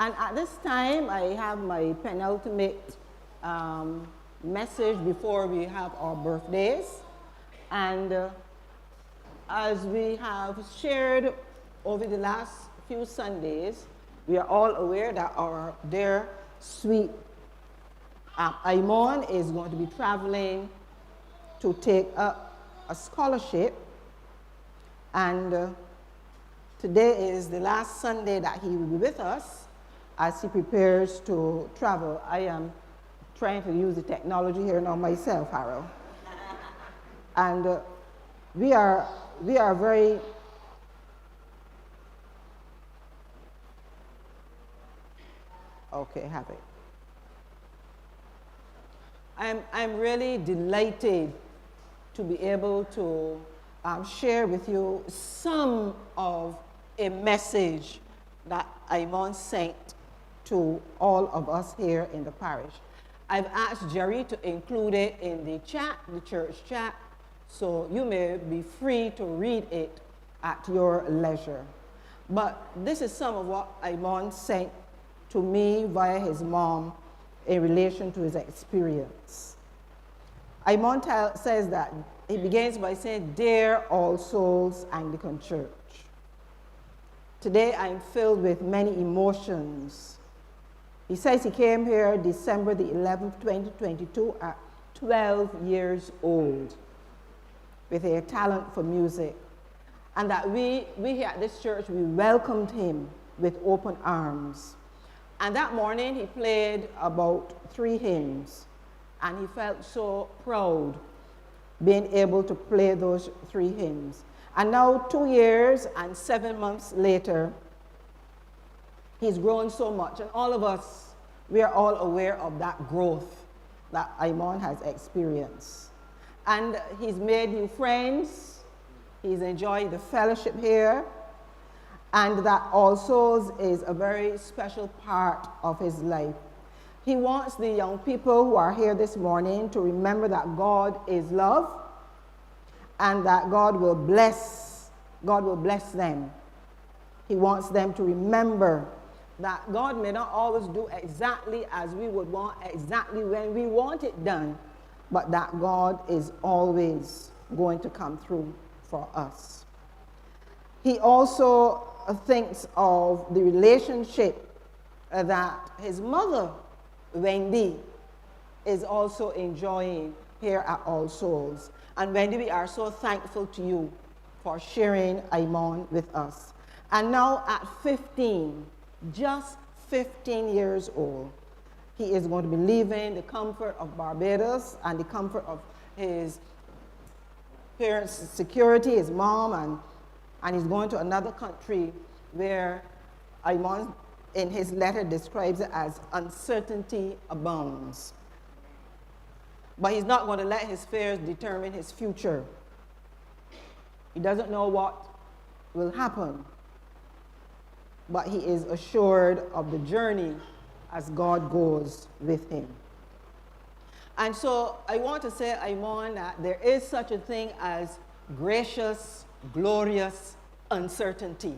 And at this time, I have my penultimate message before we have our birthdays. And as we have shared over the last few Sundays, we are all aware that our dear, sweet Aymon is going to be traveling to take up a scholarship. And today is the last Sunday that he will be with us as he prepares to travel. I am trying to use the technology here now myself, Harold. And we are very okay, have it. I'm really delighted to be able to share with you some of a message that Aymon sent to all of us here in the parish. I've asked Jerry to include it in the chat, the church chat, so you may be free to read it at your leisure. But this is some of what Aymon sent to me via his mom in relation to his experience. Aymon says that he begins by saying, "Dear All Souls Anglican Church, today I'm filled with many emotions." He says he came here December the 11th, 2022 at 12 years old with a talent for music. And that we here at this church, we welcomed him with open arms. And that morning he played about 3 hymns, and he felt so proud being able to play those 3 hymns. And now 2 years and 7 months later, he's grown so much, and all of us, we are all aware of that growth that Aymon has experienced. And he's made new friends, he's enjoyed the fellowship here, and that All Souls is a very special part of his life. He wants the young people who are here this morning to remember that God is love, and that God will bless them. He wants them to remember that God may not always do exactly as we would want, exactly when we want it done, but that God is always going to come through for us. He also thinks of the relationship that his mother, Wendy, is also enjoying here at All Souls. And Wendy, we are so thankful to you for sharing Aymon with us. And now at 15, just 15 years old, he is going to be leaving the comfort of Barbados and the comfort of his parents' security, his mom, and he's going to another country where Aymon, in his letter, describes it as uncertainty abounds. But he's not going to let his fears determine his future. He doesn't know what will happen, but he is assured of the journey as God goes with him. And so I want to say, Aymon, that there is such a thing as gracious, glorious uncertainty.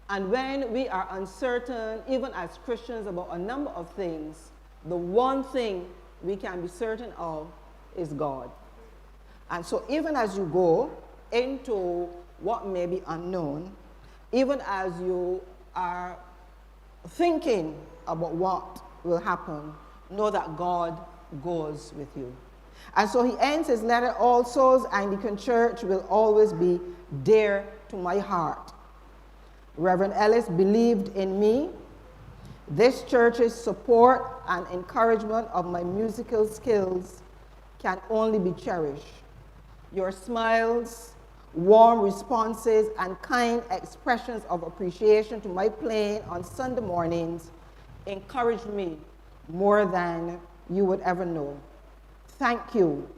And when we are uncertain, even as Christians, about a number of things, the one thing we can be certain of is God. And so even as you go into what may be unknown, even as you are thinking about what will happen, know that God goes with you. And so he ends his letter, "All Souls Anglican Church will always be dear to my heart. Reverend Ellis believed in me. This church's support and encouragement of my musical skills can only be cherished. Your smiles, warm responses, and kind expressions of appreciation to my playing on Sunday mornings encourage me more than you would ever know. Thank you,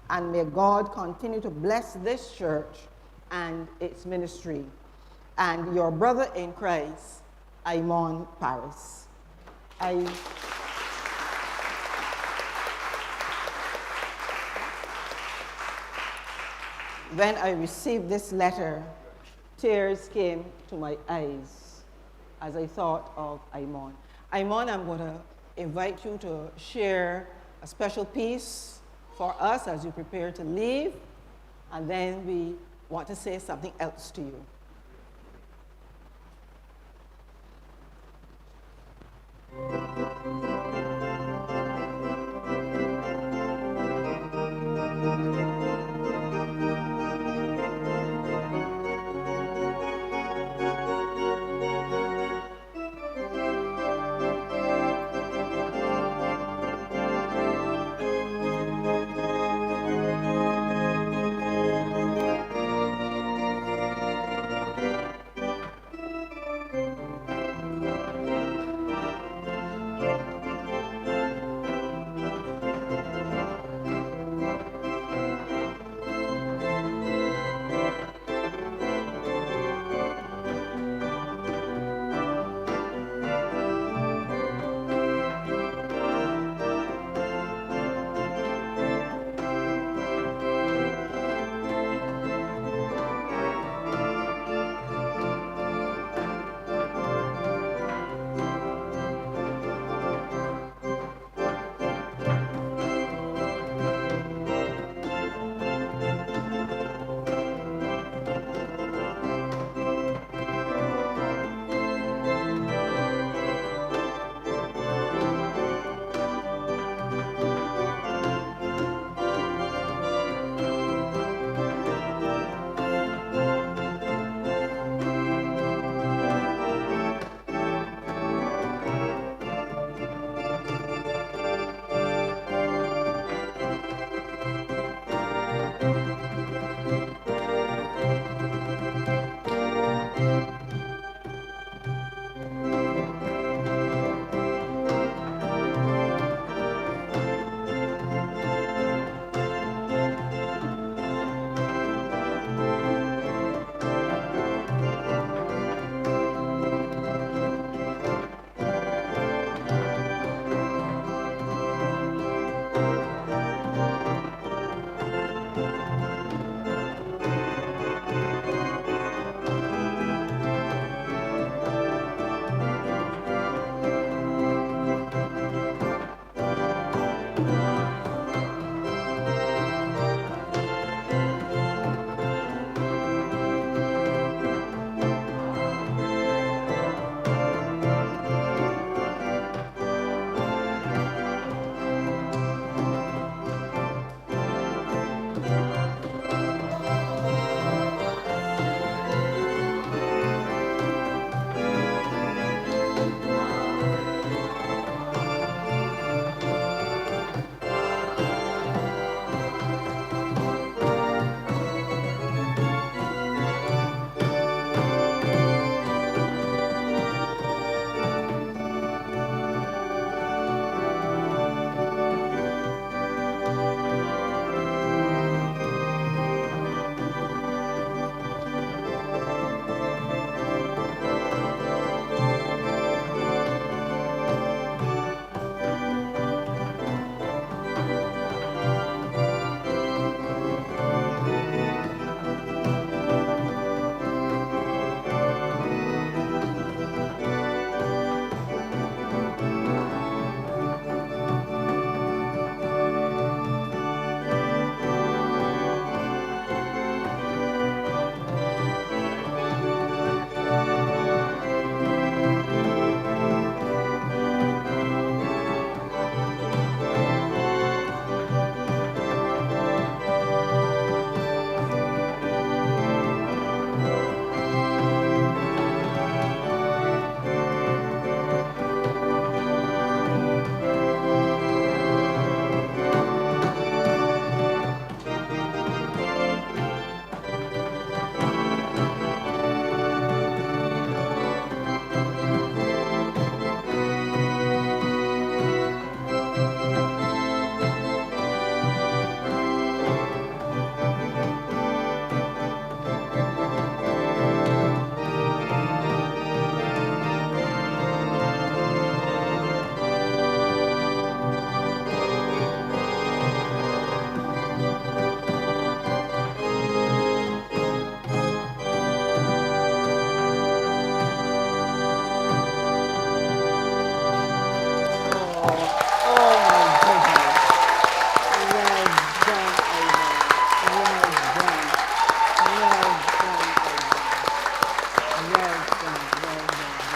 and may God continue to bless this church and its ministry. And your brother in Christ, Aymon Parris." When I received this letter, tears came to my eyes. as I thought of Aymon. Aymon, I'm going to invite you to share a special piece for us as you prepare to leave, and then we want to say something else to you.